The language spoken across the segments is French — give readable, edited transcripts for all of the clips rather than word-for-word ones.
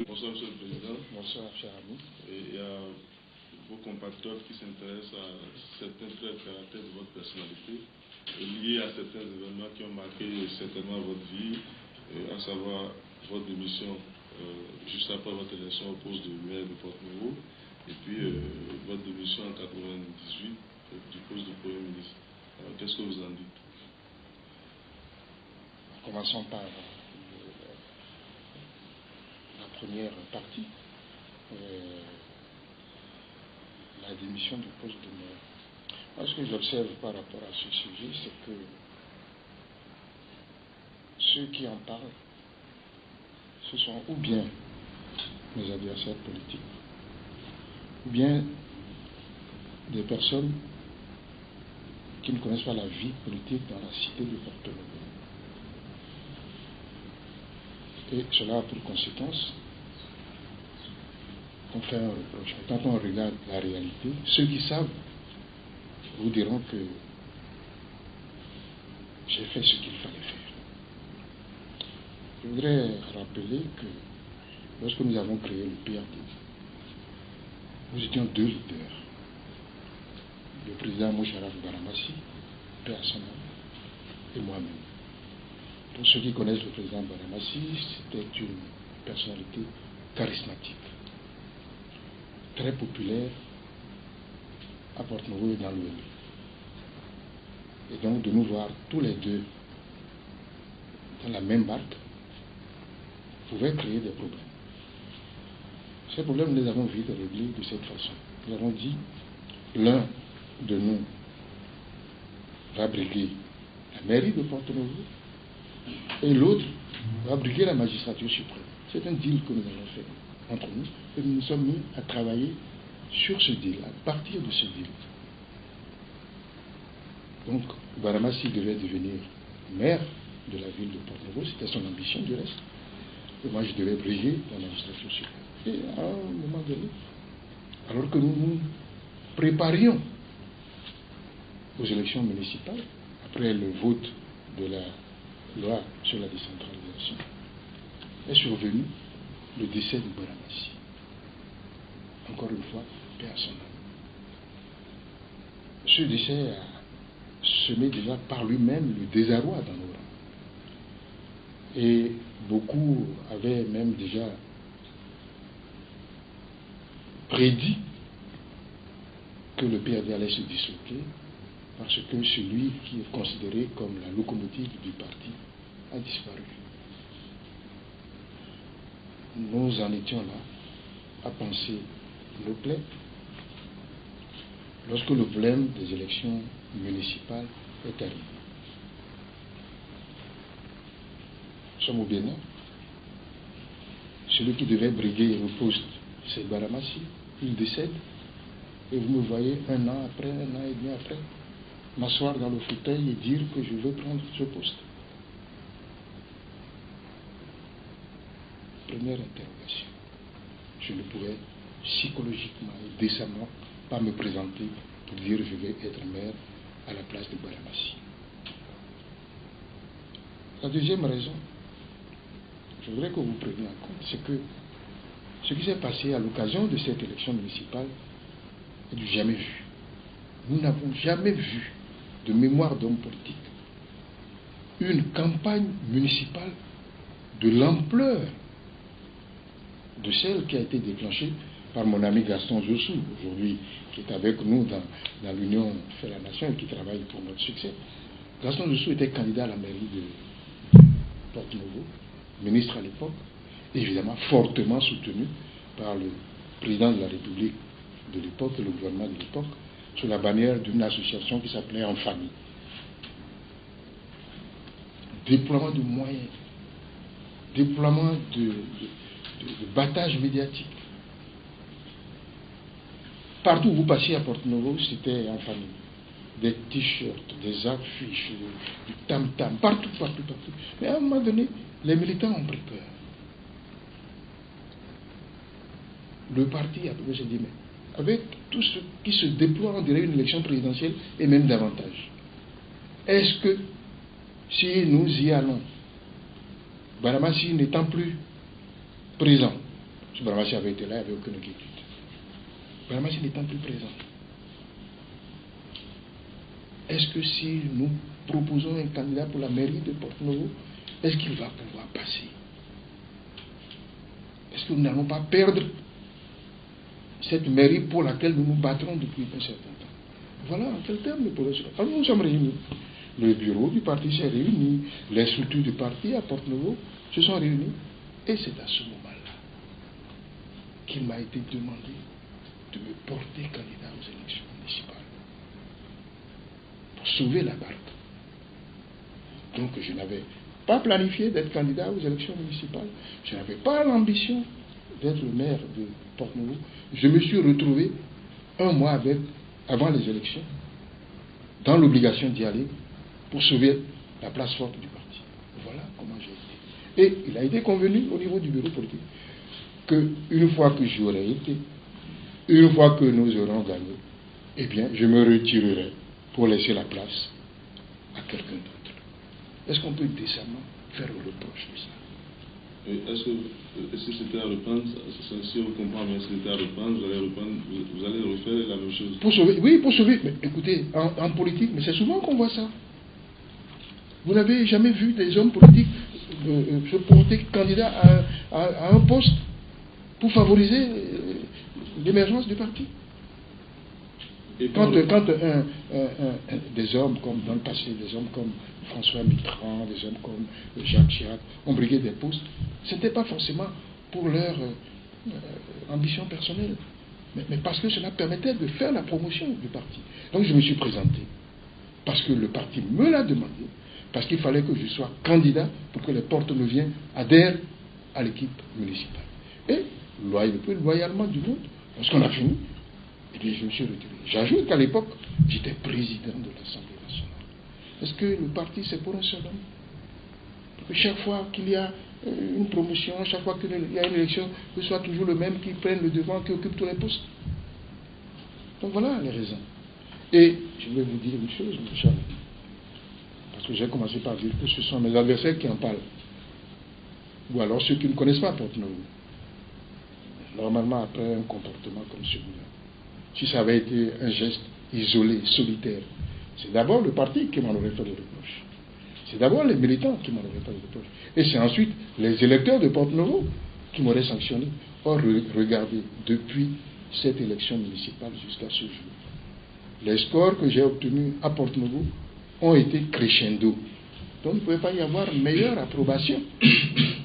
Bonsoir, Monsieur le Président. Bonsoir, cher ami. Et il y a vos compatriotes qui s'intéressent à certains traits de caractère de votre personnalité, liés à certains événements qui ont marqué certainement votre vie, à savoir votre démission juste après votre élection au poste de maire de Porto-Novo, et puis votre démission en 1998 du poste de Premier ministre. Qu'est-ce que vous en dites? Commençons par la première partie, la démission du poste de maire. Moi, ce que j'observe par rapport à ce sujet, c'est que ceux qui en parlent, ce sont ou bien mes adversaires politiques, ou bien des personnes qui ne connaissent pas la vie politique dans la cité de Porto-Novo. Et cela a pour conséquence qu'on fait un reproche. Quand on regarde la réalité, ceux qui savent vous diront que j'ai fait ce qu'il fallait faire. Je voudrais rappeler que lorsque nous avons créé le PRD, nous étions deux leaders. Le président Moucharaf Baramassi, paix à son âme, et moi-même. Pour ceux qui connaissent le président Baramassi, c'était une personnalité charismatique, très populaire à Porto-Novo et dans l'Ouest. Et donc de nous voir tous les deux dans la même barque pouvait créer des problèmes. Ces problèmes, nous les avons vite réglés de cette façon. Nous avons dit, l'un de nous va briguer la mairie de Porto-Novo et l'autre va briguer la magistrature suprême. C'est un deal que nous avons fait entre nous et nous nous sommes mis à travailler sur ce deal, à partir de ce deal. Donc, Baramassi devait devenir maire de la ville de Porto-Novo, c'était son ambition du reste. Et moi, je devais briguer la magistrature suprême. Et à un moment donné, alors que nous nous préparions aux élections municipales, après le vote de la loi sur la décentralisation, est survenu le décès de Baramassi. Encore une fois, paix à son âme. Ce décès a semé déjà par lui-même le désarroi dans nos rangs. Et beaucoup avaient même déjà prédit que le PRD allait se disloquer parce que celui qui est considéré comme la locomotive du parti a disparu. Nous en étions là à penser nos plaies lorsque le problème des élections municipales est arrivé. Nous sommes au Bénin. Celui qui devait briguer le poste, c'est Baramassi. Il décède. Et vous me voyez un an après, un an et demi après, m'asseoir dans le fauteuil et dire que je veux prendre ce poste. Première interrogation. Je ne pourrais psychologiquement et décemment pas me présenter pour dire je vais être maire à la place de Baramassi. La deuxième raison, je voudrais que vous preniez en compte, c'est que ce qui s'est passé à l'occasion de cette élection municipale est du jamais vu. Nous n'avons jamais vu, de mémoire d'homme politique, une campagne municipale de l'ampleur de celle qui a été déclenchée par mon ami Gaston Jossou, aujourd'hui, qui est avec nous dans l'Union Fait la Nation et qui travaille pour notre succès. Gaston Jossou était candidat à la mairie de Porto-Novo, ministre à l'époque, évidemment fortement soutenu par le président de la République de l'époque et le gouvernement de l'époque, sous la bannière d'une association qui s'appelait En Famille. Déploiement de moyens, déploiement de battage médiatique. Partout où vous passiez à Porto-Novo, c'était En Famille. Des t-shirts, des affiches, du tam-tam, partout. Mais à un moment donné, les militants ont pris peur. Le parti a pu se dire, mais avec tout ce qui se déploie, on dirait une élection présidentielle et même davantage. Est-ce que si nous y allons, Baramassi n'étant plus présent, Si Bramassi avait été là, il n'y avait aucune inquiétude. Bramassi n'étant plus présent. Est-ce que si nous proposons un candidat pour la mairie de Porto-Novo, est-ce qu'il va pouvoir passer? Est-ce que nous n'allons pas perdre cette mairie pour laquelle nous nous battrons depuis un certain temps? Voilà en quel terme nous pourrons se faire. Alors nous sommes réunis. Le bureau du parti s'est réuni, les structures du parti à Porto-Novo se sont réunies. Et c'est à ce moment-là qu'il m'a été demandé de me porter candidat aux élections municipales pour sauver la barque. Donc je n'avais pas planifié d'être candidat aux élections municipales, je n'avais pas l'ambition d'être le maire de Porto-Novo. Je me suis retrouvé un mois avant les élections dans l'obligation d'y aller pour sauver la place forte du parti. Voilà comment j'ai été. Et il a été convenu au niveau du bureau politique qu'une fois que j'aurai été, une fois que nous aurons gagné, eh bien, je me retirerai pour laisser la place à quelqu'un d'autre. Est-ce qu'on peut décemment faire le reproche de ça? Est-ce que c'était à reprendre, si on comprend bien, si c'était à reprendre, vous allez refaire la même chose? Pour sauver, oui, pour sauver. Mais écoutez, en politique, mais c'est souvent qu'on voit ça. Vous n'avez jamais vu des hommes politiques se porter candidat à un poste pour favoriser l'émergence du parti. Quand des hommes comme dans le passé, des hommes comme François Mitterrand, des hommes comme Jacques Chirac ont brigué des postes, ce n'était pas forcément pour leur ambition personnelle, mais parce que cela permettait de faire la promotion du parti. Donc je me suis présenté, parce que le parti me l'a demandé, parce qu'il fallait que je sois candidat pour que les Porto-Noviens adhèrent à l'équipe municipale. Et le plus loyalement du monde, lorsqu'on a fini, et bien je me suis retiré. J'ajoute qu'à l'époque, j'étais président de l'Assemblée nationale. Est-ce que le parti, c'est pour un seul homme? Parce que chaque fois qu'il y a une promotion, chaque fois qu'il y a une élection, que ce soit toujours le même qui prenne le devant, qui occupe tous les postes. Donc voilà les raisons. Et je vais vous dire une chose, mon cher, parce que j'ai commencé par dire que ce sont mes adversaires qui en parlent. Ou alors ceux qui ne connaissent pas Porto-Novo. Normalement, après un comportement comme celui-là, si ça avait été un geste isolé, solitaire, c'est d'abord le parti qui m'en aurait fait le reproche. C'est d'abord les militants qui m'en auraient fait le reproche. Et c'est ensuite les électeurs de Porto-Novo qui m'auraient sanctionné. Or, regardez, depuis cette élection municipale jusqu'à ce jour, les scores que j'ai obtenus à Porto-Novo ont été crescendo. Donc, il ne pouvait pas y avoir meilleure approbation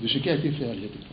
de ce qui a été fait à l'époque.